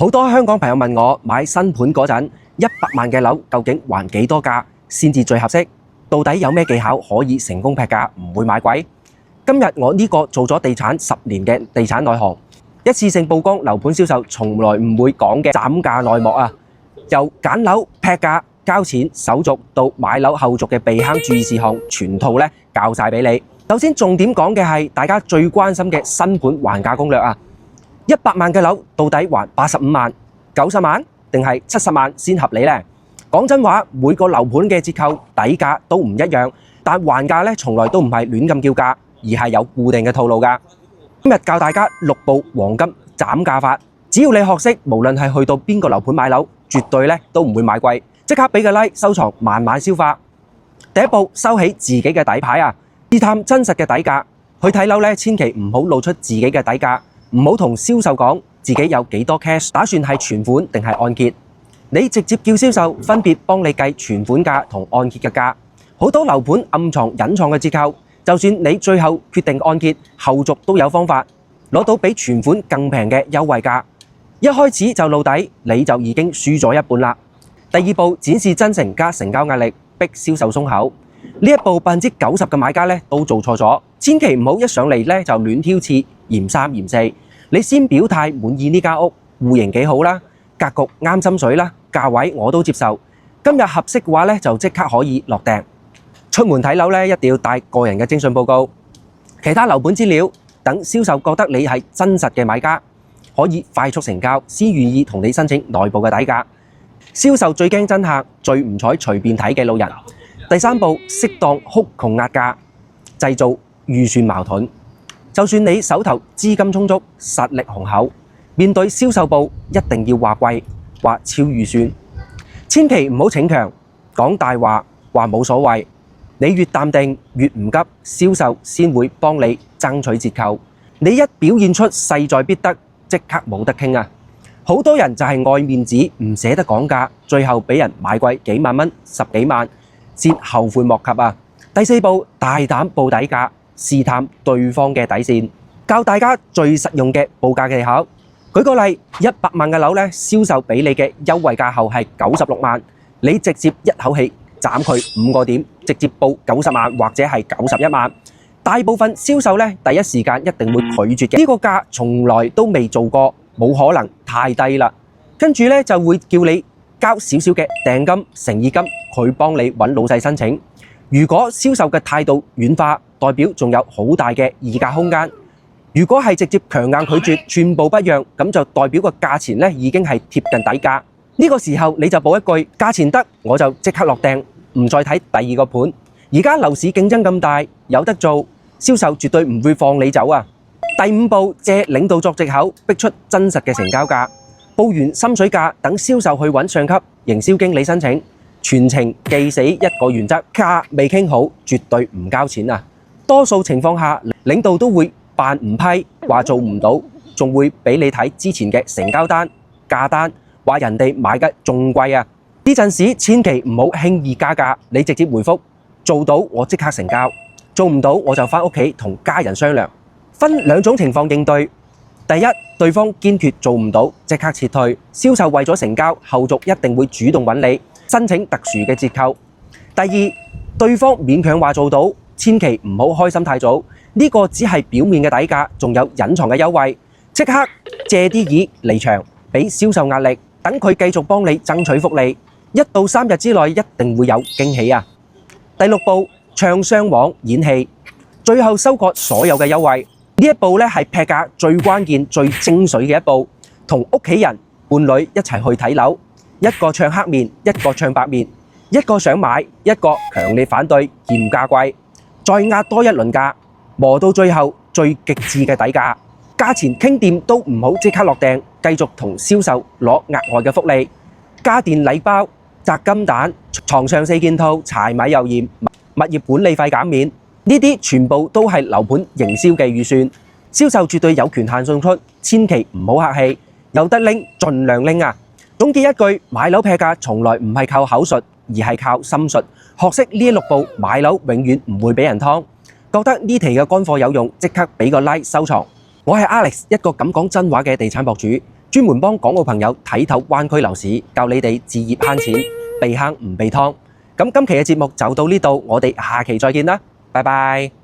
好多香港朋友問我買新盤嗰陣，100萬嘅樓究竟還幾多價先至最合適？到底有咩技巧可以成功劈價，唔會買貴？今日我呢個做咗地產10年嘅地產內行，一次性曝光樓盤銷售從來唔會講嘅斬價內幕啊！由揀樓、劈價、交錢、手續到買樓後續嘅避坑注意事項，全套咧教晒俾你。首先重點講嘅係大家最關心嘅新盤還價攻略啊！100萬嘅樓到底還85萬、90萬定係70萬先合理呢？講真話，每個樓盤嘅折扣底價都唔一樣，但還價咧從來都唔係亂咁叫價，而係有固定嘅套路㗎。今日教大家6步黃金斬價法，只要你學識，無論係去到邊個樓盤買樓，絕對咧都唔會買貴。即刻俾個 like 收藏，慢慢消化。第一步，收起自己嘅底牌啊！試探真實嘅底價。去睇樓咧，千祈唔好露出自己嘅底價，唔好同銷售講自己有幾多 cash， 打算係存款定係按揭。你直接叫銷售分別幫你計存款價同按揭嘅價。好多樓盤暗藏隱藏嘅折扣，就算你最後決定按揭，後續都有方法攞到比存款更平嘅優惠價。一開始就露底，你就已經輸咗一半啦。第二步，展示真誠加成交壓力，逼銷售鬆口。呢一步90%嘅買家咧都做錯咗，千祈唔好一上嚟咧就亂挑刺，嫌三嫌四。你先表態滿意呢間屋，戶型幾好啦，格局啱心水啦，價位我都接受。今日合適嘅話咧，就即刻可以落訂。出門睇樓咧，一定要帶個人嘅徵信報告、其他樓盤資料，等銷售覺得你係真實嘅買家，可以快速成交，先願意同你申請內部嘅底價。銷售最驚真客，最唔睬隨便睇嘅路人。第三步，適當哭窮壓價，製造預算矛盾。就算你手頭資金充足、實力雄厚，面對銷售部一定要話貴、話超預算。千祈唔好逞強，講大話，話冇所謂。你越淡定，越唔急，銷售先會幫你爭取折扣。你一表現出勢在必得，即刻冇得傾啊！好多人就係愛面子，唔捨得講價，最後俾人買貴幾萬蚊、10幾萬，先後悔莫及啊！第四步，大膽報底價，試探對方嘅底線，教大家最實用嘅報價技巧。舉個例，100萬嘅樓咧，銷售俾你嘅優惠價後係96萬，你直接一口氣斬佢5個點，直接報90萬或者係91萬。大部分銷售咧第一時間一定會拒絕嘅，呢個價從來都未做過。冇可能，太低啦。跟住咧就會叫你交少少嘅訂金、誠意金，佢幫你揾老細申請。如果銷售嘅態度軟化，代表仲有好大嘅議價空間。如果係直接強硬拒絕，全部不讓，咁就代表個價錢咧已經係貼近底價。呢個時候你就補一句：價錢得，我就即刻落訂，唔再睇第二個盤。而家樓市競爭咁大，有得做，銷售絕對唔會放你走啊！第五步，借領導作藉口，逼出真實嘅成交價，報完心水價，等銷售去揾上級營銷經理申請，全程記死一個原則：價未傾好，絕對唔交錢啊！多數情況下，領導都會扮唔批，話做唔到，仲會俾你睇之前嘅成交單、價單，話人哋買嘅仲貴啊！呢陣時千祈唔好輕易加價，你直接回覆：做到我即刻成交，做唔到我就返屋企同家人商量。分兩種情況應對。第一，對方堅決做唔到，即刻撤退。銷售為咗成交，後續一定會主動揾你申請特殊嘅折扣。第二，對方勉強話做到，千祈唔好開心太早。呢個只係表面嘅底價，仲有隱藏嘅優惠。即刻借啲意離場，俾銷售壓力，等佢繼續幫你爭取福利。1到3日之內一定會有驚喜啊！第六步，唱雙簧演戲，最後收割所有嘅優惠。呢一步咧係劈價最關鍵、最精髓嘅一步。同屋企人、伴侶一齊去睇樓，一個唱黑面，一個唱白面，一個想買，一個強烈反對，嫌價貴，再壓多一輪價，磨到最後最極致嘅底價。價錢傾掂都唔好即刻落訂，繼續同銷售攞額外嘅福利，家電禮包、砸金蛋、床上4件套、柴米油鹽、物業管理費減免。呢啲全部都係樓盤營銷嘅預算，銷售絕對有權限送出，千祈唔好客氣，有得拎盡量拎啊！總結一句，買樓劈價從來唔係靠口述，而係靠心術。學識呢6步，買樓永遠唔會俾人劏。覺得呢期嘅乾貨有用，即刻俾個 like 收藏。我係 Alex，一個敢講真話嘅地產博主。專門幫港澳朋友睇透灣區樓市，教你哋置業慳錢，避坑唔避湯。咁今期嘅節目就到呢度，我哋下期再見啦，拜拜。